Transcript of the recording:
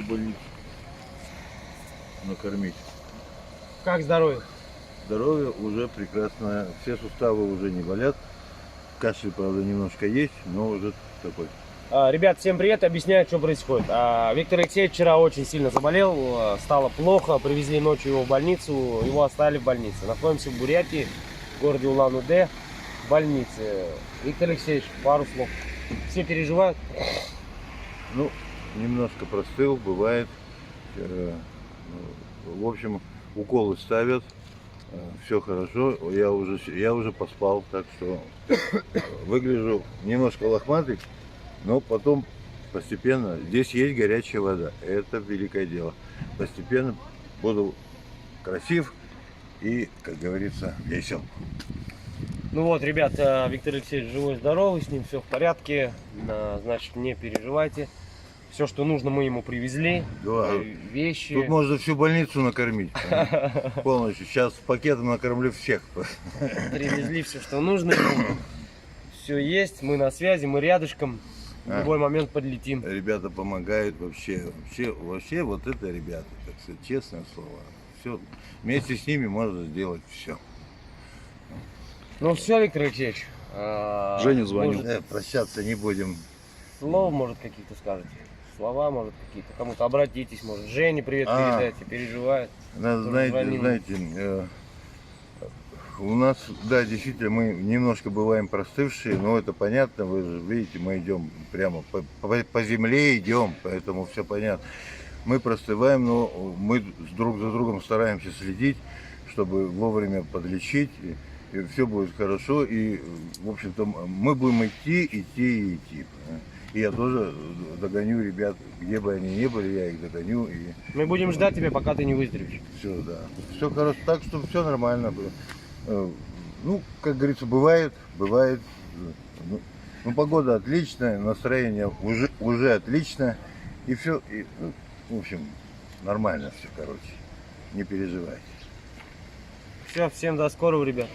больницу накормить. Как здоровье? Здоровье уже прекрасное, все суставы уже не болят. Кашель, правда, немножко есть, но уже такой. Ребят, всем привет, объясняю, что происходит. Виктор Алексеевич вчера очень сильно заболел, стало плохо, привезли ночью его в больницу, его оставили в больнице. Находимся в Бурятии, в городе Улан-Удэ, в больнице. Виктор Алексеевич, пару слов. Все переживают? Ну, немножко простыл, бывает. В общем, уколы ставят, все хорошо. Я уже поспал, так что выгляжу немножко лохматый, но потом постепенно. Здесь есть горячая вода, это великое дело. Постепенно буду красив и, как говорится, весел. Ну вот, ребят, Виктор Алексеевич живой-здоровый, с ним все в порядке, значит, не переживайте. Все, что нужно, мы ему привезли. Да. Вещи. Тут можно всю больницу накормить полностью. Сейчас пакетом накормлю всех. Привезли все, что нужно. Все есть, мы на связи, мы рядышком. В любой момент подлетим. Ребята помогают вообще вот это ребята, так сказать, честное слово. Все, вместе с ними можно сделать все. Ну все, Виктор Алексеевич. Женя звонил. Прощаться не будем. Слов, может, какие-то скажете? Слова, может, какие-то. Кому-то обратитесь, может. Жене привет передайте, переживает. Знаете, у нас, да, действительно, мы немножко бываем простывшие, но это понятно, вы же видите, мы идем прямо по земле идем, поэтому все понятно. Мы простываем, но мы друг за другом стараемся следить, чтобы вовремя подлечить, и все будет хорошо, и, в общем-то, мы будем идти. И я тоже догоню ребят, где бы они ни были, я их догоню. И... Мы будем ждать тебя, пока ты не выздоровеешь. Все, да. Все хорошо, так что все нормально. Ну, как говорится, бывает. Ну, погода отличная, настроение уже отлично. И все, в общем, нормально все, короче. Не переживайте. Все, всем до скорого, ребят.